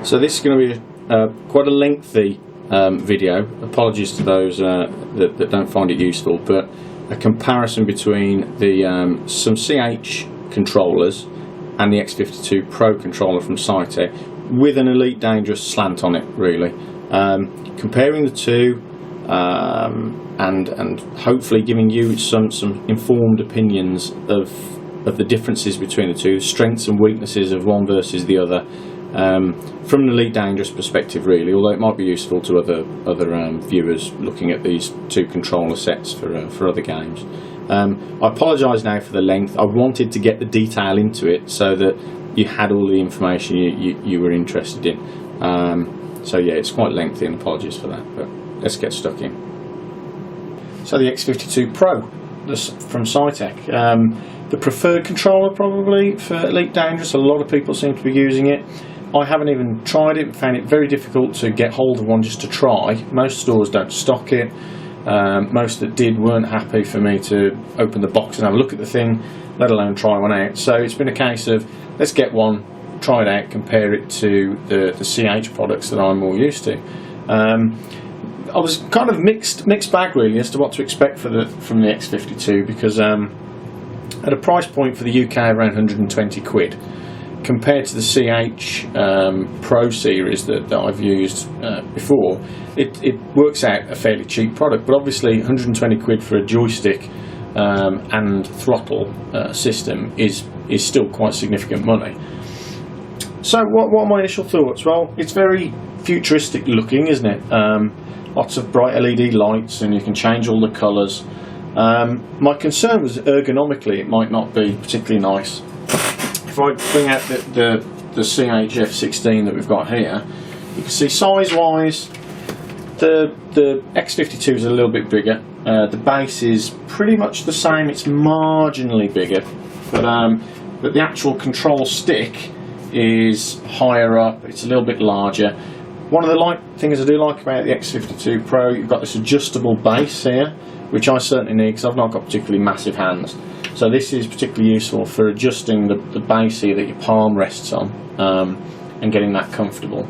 So this is going to be quite a lengthy video. Apologies to those that don't find it useful, but a comparison between the some CH controllers and the X52 Pro controller from Saitek with an Elite Dangerous slant on it, really. Comparing the two and hopefully giving you some informed opinions of the differences between the two, strengths and weaknesses of one versus the other, from an Elite Dangerous perspective, really, although it might be useful to other viewers looking at these two controller sets for other games. I apologise now for the length. I wanted to get the detail into it so that you had all the information you were interested in. So yeah, it's quite lengthy, and apologies for that, but let's get stuck in. So the X52 Pro from Saitek, the preferred controller probably for Elite Dangerous. A lot of people seem to be using it. I haven't even tried it, found it very difficult to get hold of one just to try. Most stores don't stock it. Most that did weren't happy for me to open the box and have a look at the thing, let alone try one out. So it's been a case of, let's get one, try it out, compare it to the CH products that I'm more used to. I was kind of mixed bag really as to what to expect from the X52, because at a price point for the UK around 120 quid, compared to the CH Pro series that I've used before, it works out a fairly cheap product. But obviously 120 quid for a joystick and throttle system is still quite significant money. So what are my initial thoughts? Well, it's very futuristic looking, isn't it? Lots of bright LED lights, and you can change all the colours. My concern was ergonomically it might not be particularly nice. If I bring out the CH F-16 that we've got here, you can see size-wise the X52 is a little bit bigger. The base is pretty much the same, it's marginally bigger, but the actual control stick is higher up, it's a little bit larger. One of the things I do like about the X52 Pro, you've got this adjustable base here, which I certainly need because I've not got particularly massive hands. So this is particularly useful for adjusting the base here that your palm rests on, and getting that comfortable.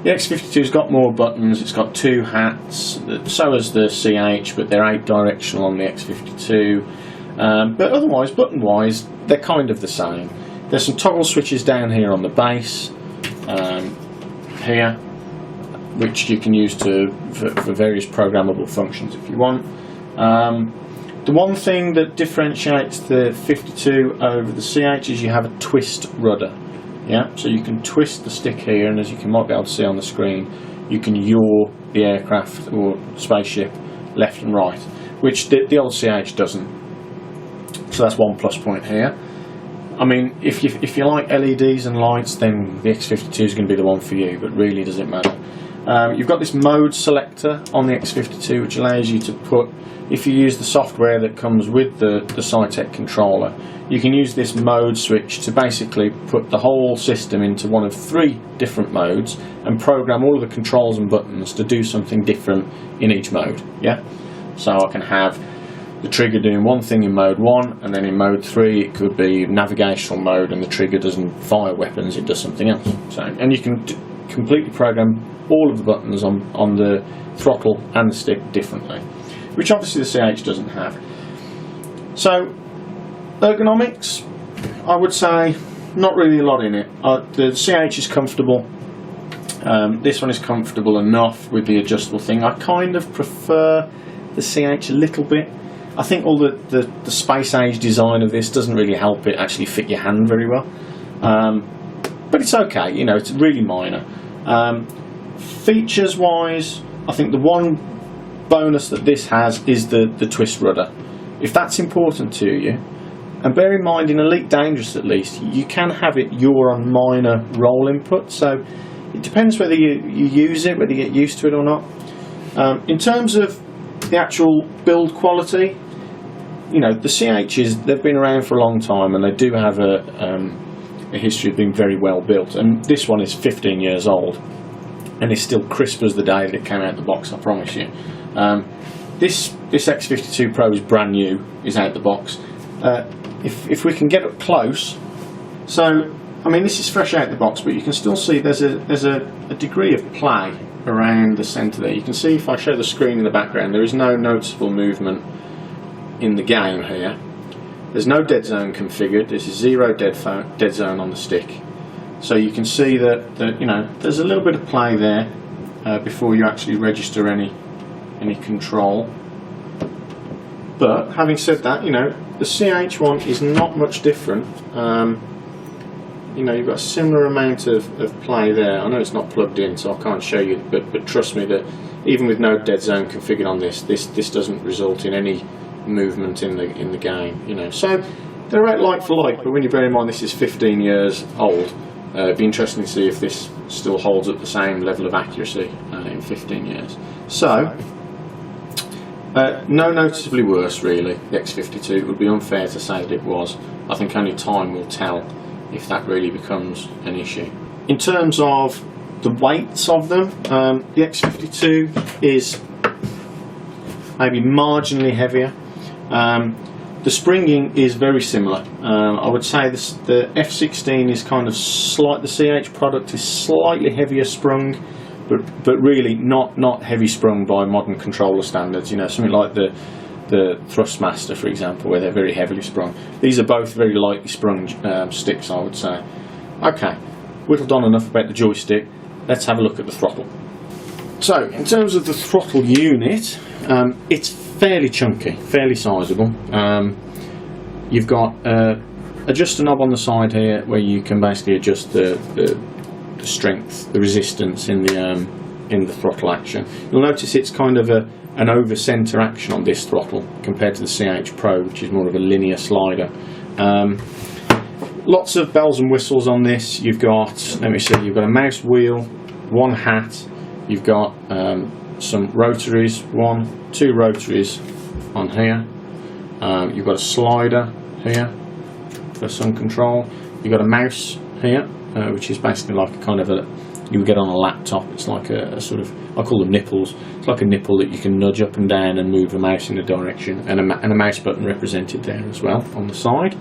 The X52's got more buttons, it's got 2 hats, so has the CH, but they're 8 directional on the X52. But otherwise, button-wise, they're kind of the same. There's some toggle switches down here on the base, here, which you can use for various programmable functions if you want. The one thing that differentiates the 52 over the CH is you have a twist rudder. Yeah, so you can twist the stick here, and as you might be able to see on the screen, you can yaw the aircraft or spaceship left and right, which the old CH doesn't. So that's one plus point here. I mean, if you like LEDs and lights, then the X52 is going to be the one for you, but really does it matter. You've got this mode selector on the X52, which allows you to put, if you use the software that comes with the Saitek controller, you can use this mode switch to basically put the whole system into one of 3 different modes and program all of the controls and buttons to do something different in each mode. Yeah, so I can have the trigger doing one thing in mode 1, and then in mode 3 it could be navigational mode and the trigger doesn't fire weapons, it does something else. So, and you can completely program all of the buttons on the throttle and the stick differently, which obviously the CH doesn't have. So ergonomics, I would say not really a lot in it. The CH is comfortable. This one is comfortable enough with the adjustable thing. I kind of prefer the CH a little bit. I think all the space age design of this doesn't really help it actually fit your hand very well. But it's okay, you know, it's really minor. Features wise, I think the one bonus that this has is the twist rudder. If that's important to you, and bear in mind in Elite Dangerous at least, you can have it yaw on minor roll input, so it depends whether you use it, whether you get used to it or not. In terms of the actual build quality, you know, the CHs, they've been around for a long time and they do have a history of being very well built, and this one is 15 years old and is still crisp as the day that it came out the box, I promise you. This X52 Pro is brand new, is out the box. If we can get up close, so I mean, this is fresh out the box, but you can still see there's a degree of play around the centre there. You can see if I show the screen in the background, there is no noticeable movement in the game here. There's no dead zone configured. There's zero dead zone on the stick. So you can see that you know, there's a little bit of play there before you actually register any control. But having said that, you know, the CH one is not much different. You know, you've got a similar amount of play there. I know it's not plugged in, so I can't show you, but trust me that even with no dead zone configured on this doesn't result in any movement in the game. You know, so they're about like for like. But when you bear in mind this is 15 years old, it'd be interesting to see if this still holds at the same level of accuracy in 15 years. So. No noticeably worse really, the X-52. It would be unfair to say that it was. I think only time will tell if that really becomes an issue. In terms of the weights of them, the X-52 is maybe marginally heavier. The springing is very similar. I would say the F-16 is kind of the CH product is slightly heavier sprung, but really not heavy sprung by modern controller standards. You know, something like the Thrustmaster, for example, where they're very heavily sprung. These are both very lightly sprung sticks, I would say. Okay, whittled on enough about the joystick. Let's have a look at the throttle. So, in terms of the throttle unit, it's fairly chunky, fairly sizable. You've got adjuster knob on the side here, where you can basically adjust the strength, the resistance in the throttle action. You'll notice it's kind of an over-centre action on this throttle compared to the CH Pro, which is more of a linear slider. Lots of bells and whistles on this. You've got, let me see, you've got a mouse wheel, one hat, you've got some rotaries, 2 rotaries on here. You've got a slider here for some control. You've got a mouse here, which is basically like a kind of you would get on a laptop. It's like a sort of, I call them nipples. It's like a nipple that you can nudge up and down and move the mouse in a direction, and a mouse button represented there as well on the side.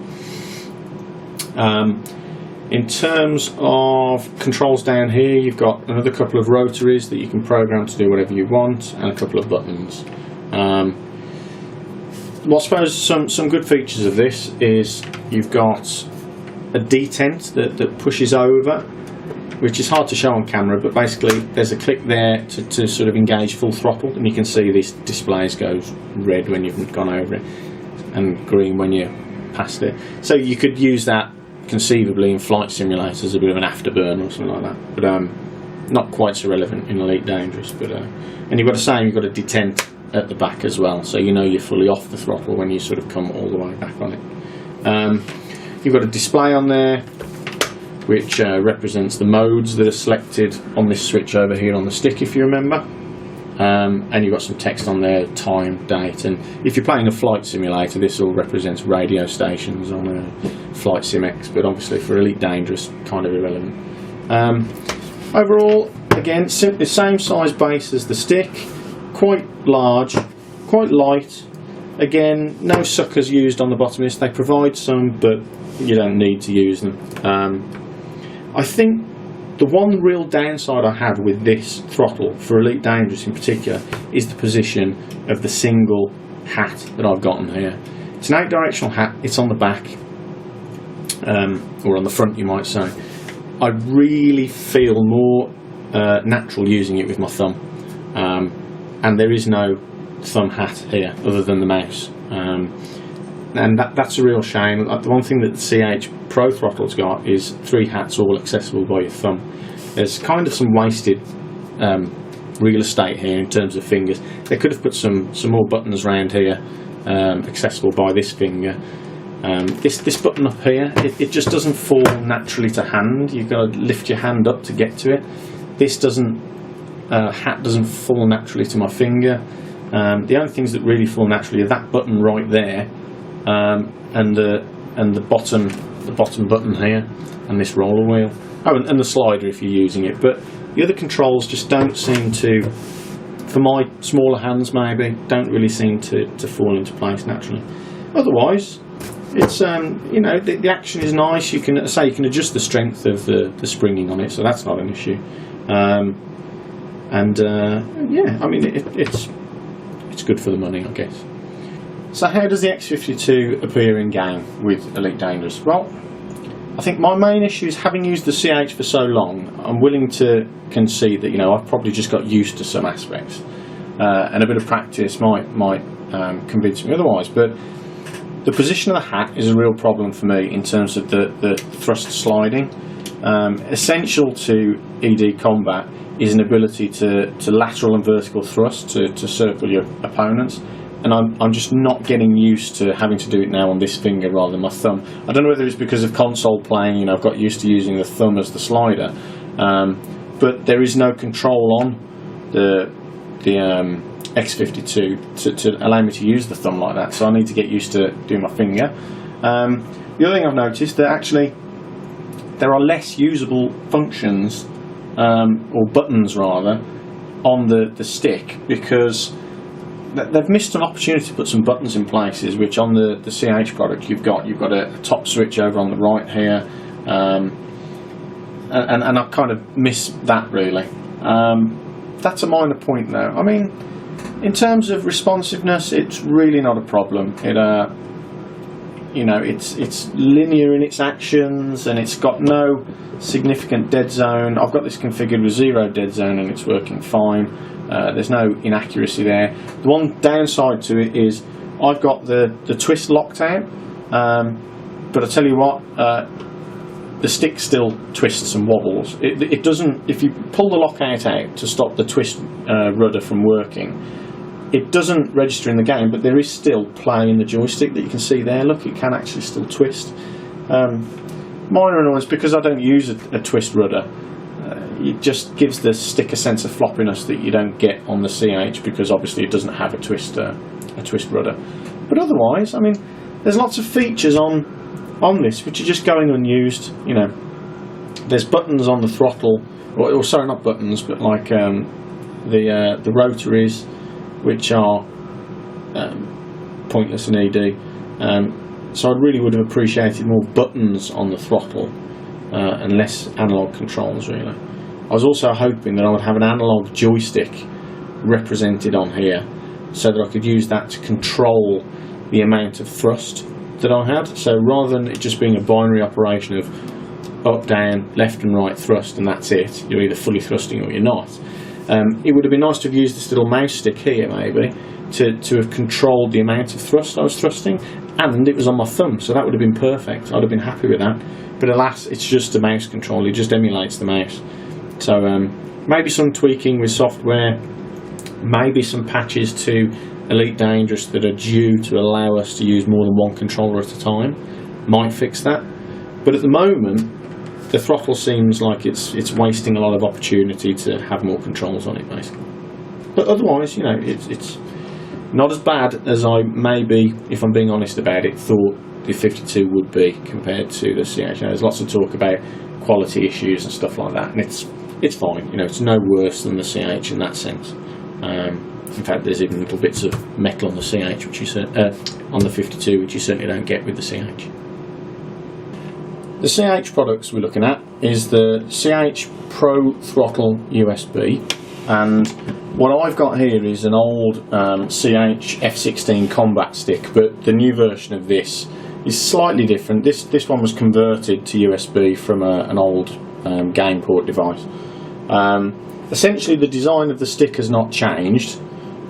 In terms of controls down here, you've got another couple of rotaries that you can program to do whatever you want, and a couple of buttons. Well, I suppose some good features of this is you've got a detent that pushes over, which is hard to show on camera, but basically there's a click there to sort of engage full throttle, and you can see these displays goes red when you've gone over it and green when you're past it. So you could use that conceivably in flight simulators as a bit of an afterburn or something like that, but not quite so relevant in Elite Dangerous. But and you've got you've got a detent at the back as well, so you know you're fully off the throttle when you sort of come all the way back on it. You've got a display on there which represents the modes that are selected on this switch over here on the stick, if you remember. And you've got some text on there, time, date, and if you're playing a flight simulator, this all represents radio stations on Flight Sim X, but obviously for Elite Dangerous, kind of irrelevant. Overall, again, simply same size base as the stick, quite large, quite light. Again, no suckers used on the bottom of this. They provide some, but you don't need to use them. I think the one real downside I have with this throttle, for Elite Dangerous in particular, is the position of the single hat that I've got on here. It's an 8-directional hat, it's on the back, or on the front you might say. I really feel more natural using it with my thumb, and there is no thumb hat here other than the mouse. And that's a real shame. The one thing that the CH Pro throttle's got is 3 hats all accessible by your thumb. There's kind of some wasted real estate here in terms of fingers. They could have put some more buttons around here accessible by this finger. This button up here, it just doesn't fall naturally to hand. You've got to lift your hand up to get to it. This hat doesn't fall naturally to my finger. The only things that really fall naturally are that button right there, and the bottom button here, and this roller wheel. Oh, and the slider if you're using it. But the other controls just don't seem to, for my smaller hands maybe, don't really seem to fall into place naturally. Otherwise, it's you know, the action is nice. You can adjust the strength of the springing on it, so that's not an issue. Yeah, I mean it's good for the money, I guess. So how does the X52 appear in game with Elite Dangerous? Well, I think my main issue is, having used the CH for so long, I'm willing to concede that, you know, I've probably just got used to some aspects, and a bit of practice might convince me otherwise. But the position of the hat is a real problem for me in terms of the thrust sliding. Essential to ED combat is an ability to lateral and vertical thrust to circle your opponents, and I'm just not getting used to having to do it now on this finger rather than my thumb. I don't know whether it's because of console playing, you know, I've got used to using the thumb as the slider, but there is no control on the X52 to allow me to use the thumb like that, so I need to get used to doing my finger. The other thing I've noticed, that actually there are less usable functions, or buttons rather, on the stick, because they've missed an opportunity to put some buttons in places which on the CH product you've got a top switch over on the right here, and I kind of miss that really. That's a minor point though. I mean, in terms of responsiveness, it's really not a problem. It you know, it's linear in its actions, and it's got no significant dead zone. I've got this configured with 0 dead zone and it's working fine. There's no inaccuracy there. The one downside to it is I've got the twist locked out, but I tell you what, the stick still twists and wobbles. It doesn't, if you pull the lockout out to stop the twist rudder from working, it doesn't register in the game, but there is still play in the joystick that you can see there. Look, it can actually still twist. Minor annoyance, because I don't use a twist rudder. It just gives the stick a sense of floppiness that you don't get on the CH, because obviously it doesn't have a twist rudder. But otherwise, I mean, there's lots of features on this which are just going unused. You know, there's buttons on the throttle, or sorry, not buttons, but like the rotaries, which are pointless in ED. So I really would have appreciated more buttons on the throttle and less analog controls really. I was also hoping that I would have an analog joystick represented on here, so that I could use that to control the amount of thrust that I had. So rather than it just being a binary operation of up, down, left and right thrust and that's it, you're either fully thrusting or you're not. It would have been nice to have used this little mouse stick here maybe to have controlled the amount of thrust I was thrusting, and it was on my thumb, so that would have been perfect. I'd have been happy with that. But alas, it's just a mouse control, it just emulates the mouse. So maybe some tweaking with software, maybe some patches to Elite Dangerous that are due to allow us to use more than one controller at a time might fix that. But at the moment, the throttle seems like it's wasting a lot of opportunity to have more controls on it basically. But otherwise, you know, it's not as bad as I maybe, if I'm being honest about it, thought the 52 would be compared to the CH. You know, there's lots of talk about quality issues and stuff like that, and it's fine. You know, it's no worse than the CH in that sense. In fact, there's even little bits of metal on the CH, which you on the 52, which you certainly don't get with the CH. The CH products we're looking at is the CH Pro Throttle USB, and what I've got here is an old CH F-16 Combatstick, but the new version of this is slightly different. This one was converted to USB from an old game port device. Essentially, the design of the stick has not changed.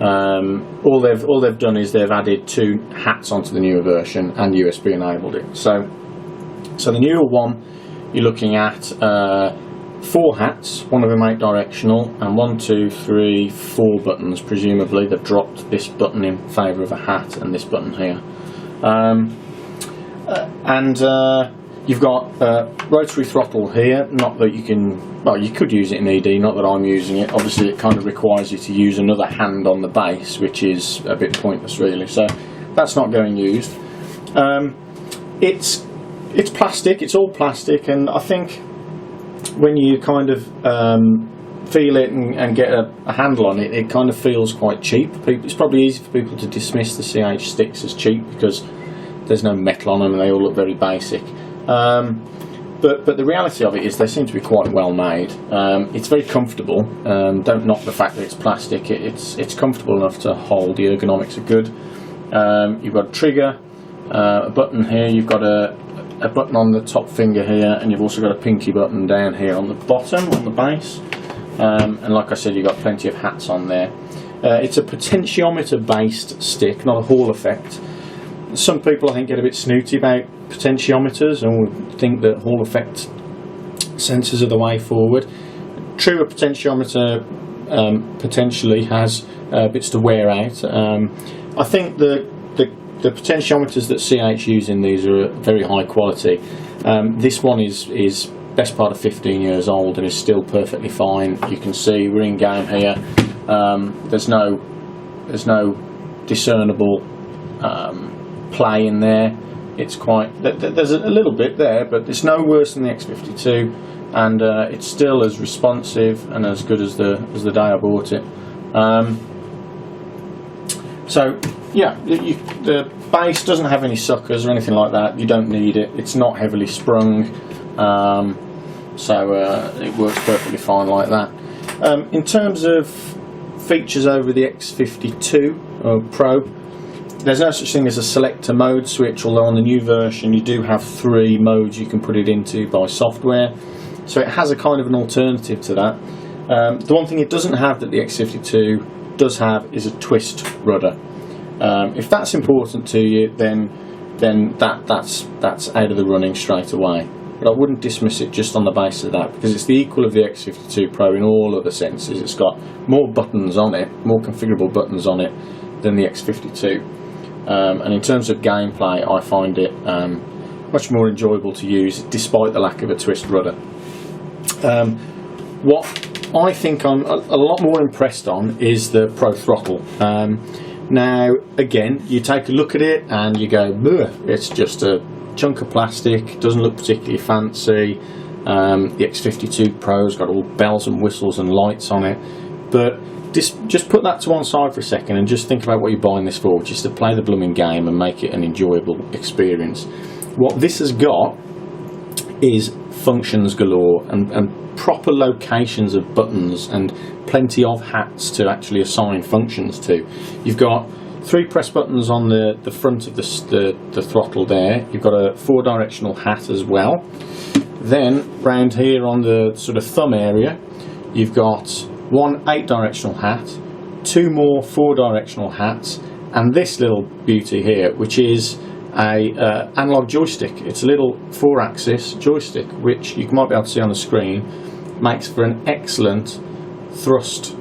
All they've done is they've added 2 hats onto the newer version and USB enabled it. So the newer one, you're looking at 4 hats, one of them 8 directional, and 1, 2, 3, 4 buttons. Presumably they've dropped this button in favour of a hat and this button here. You've got rotary throttle here. Not that you can, well, you could use it in ED, not that I'm using it. Obviously it kind of requires you to use another hand on the base, which is a bit pointless really, so that's not going used. It's plastic, it's all plastic, and I think when you kind of feel it and get a handle on it, it kind of feels quite cheap. It's probably easy for people to dismiss the CH sticks as cheap because there's no metal on them, and they all look very basic. But the reality of it is they seem to be quite well made. It's very comfortable. Don't knock the fact that it's plastic. It's comfortable enough to hold. The ergonomics are good. You've got a trigger, a button here. You've got a button on the top finger here, and you've also got a pinky button down here on the bottom, on the base. And like I said, you've got plenty of hats on there. It's a potentiometer based stick, not a Hall effect. Some people, I think, get a bit snooty about potentiometers and would think that Hall effect sensors are the way forward. True, a potentiometer potentially has bits to wear out. I think the potentiometers that CH use in these are very high quality. This one is best part of 15 years old and is still perfectly fine. You can see we're in game here. There's no discernible play in there. It's quite, there's a little bit there, but it's no worse than the X-52, and it's still as responsive and as good as the day I bought it. So yeah, the base doesn't have any suckers or anything like that. You don't need it. It's not heavily sprung, so it works perfectly fine like that. In terms of features over the X-52 Pro, there's no such thing as a selector mode switch, although on the new version you do have 3 modes you can put it into by software, so it has a kind of an alternative to that. The one thing it doesn't have that the X-52 does have is a twist rudder. If that's important to you, then that's out of the running straight away. But I wouldn't dismiss it just on the basis of that, because it's the equal of the X-52 Pro in all other senses. It's got more buttons on it, more configurable buttons on it than the X-52. And in terms of gameplay, I find it much more enjoyable to use, despite the lack of a twist rudder. What I think I'm a lot more impressed on is the Pro Throttle. Now, again, you take a look at it and you go, it's just a chunk of plastic, doesn't look particularly fancy. The X-52 Pro's got all bells and whistles and lights on it, but just put that to one side for a second and just think about what you're buying this for, which is to play the blooming game and make it an enjoyable experience. What this has got is functions galore and proper locations of buttons and plenty of hats to actually assign functions to. You've got 3 press buttons on the front of the throttle there. You've got a 4-directional hat as well. Then round here on the sort of thumb area, you've got 1 8-directional hat, 2 more 4-directional hats, and this little beauty here, which is a analog joystick. It's a little 4-axis joystick, which you might be able to see on the screen. Makes for an excellent thrust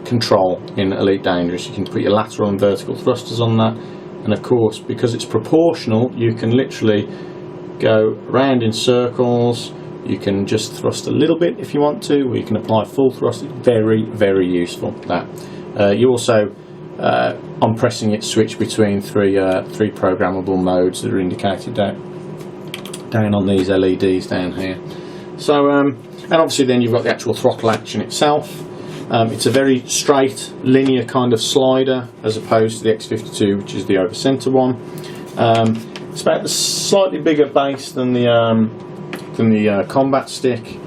control in Elite Dangerous. You can put your lateral and vertical thrusters on that, and of course, because it's proportional, you can literally go round in circles. You can just thrust a little bit if you want to, or you can apply full thrust. It's very, very useful, that. You also, on pressing it, switch between three programmable modes that are indicated down on these LEDs down here. So, and obviously then you've got the actual throttle action itself. It's a very straight, linear kind of slider, as opposed to the X-52, which is the over-center one. It's about the slightly bigger base than the Combatstick.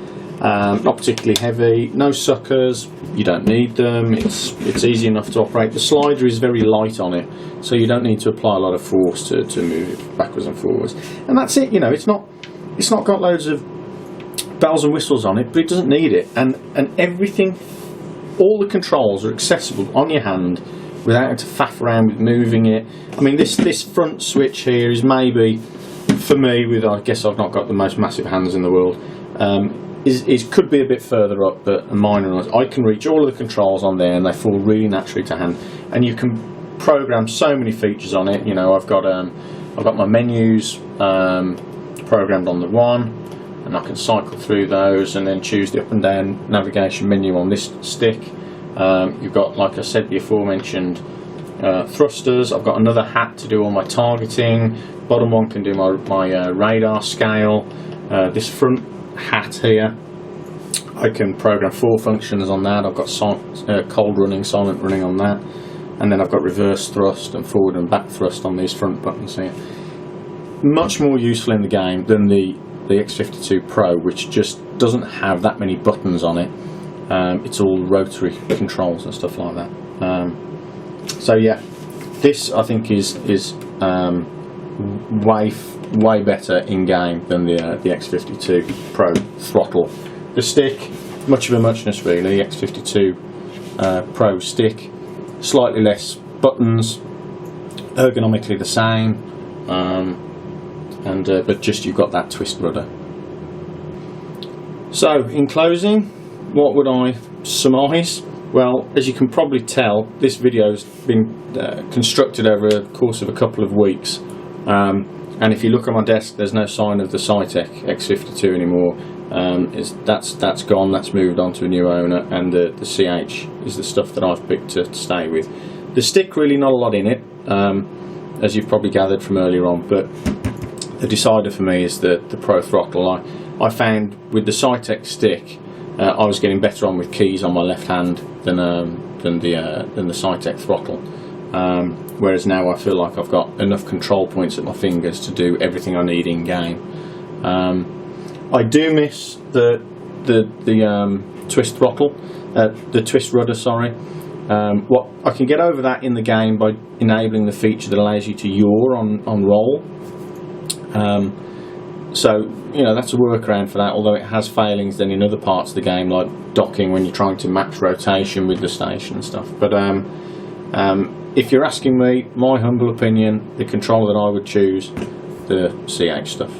Not particularly heavy, no suckers, you don't need them, it's easy enough to operate. The slider is very light on it, so you don't need to apply a lot of force to move it backwards and forwards. And that's it, you know, it's not got loads of bells and whistles on it, but it doesn't need it. And everything, all the controls are accessible on your hand without having to faff around with moving it. I mean, this front switch here is maybe, for me, with, I guess I've not got the most massive hands in the world, could be a bit further up, but a minor. I can reach all of the controls on there, and they fall really naturally to hand. And you can program so many features on it. You know, I've got my menus programmed on the one, and I can cycle through those and then choose the up and down navigation menu on this stick. You've got, like I said, the aforementioned thrusters. I've got another hat to do all my targeting. Bottom one can do my radar scale. This front hat here, I can program 4 functions on that. I've got cold running, silent running on that. and then I've got reverse thrust and forward and back thrust on these front buttons here. Much more useful in the game than the X52 Pro, which just doesn't have that many buttons on it. It's all rotary controls and stuff like that. So yeah, this I think is way better in game than the X52 Pro Throttle. The stick, much of a muchness really. X52 Pro stick, slightly less buttons, ergonomically the same, but just you've got that twist rudder. So in closing, what would I surmise? Well, as you can probably tell, this video's been constructed over a course of a couple of weeks, and if you look on my desk, there's no sign of the Saitek X52 anymore. That's gone, that's moved on to a new owner, and the CH is the stuff that I've picked to stay with. The stick, really not a lot in it, as you've probably gathered from earlier on, but the decider for me is the Pro Throttle. I found with the Saitek stick, I was getting better on with keys on my left hand than the Saitek Throttle, whereas now I feel like I've got enough control points at my fingers to do everything I need in game. I do miss the twist throttle, the twist rudder. Sorry. What I can get over that in the game by enabling the feature that allows you to yaw on roll. So you know, that's a workaround for that. Although it has failings then in other parts of the game, like docking when you're trying to match rotation with the station and stuff. But if you're asking me, my humble opinion, the controller that I would choose, the CH stuff.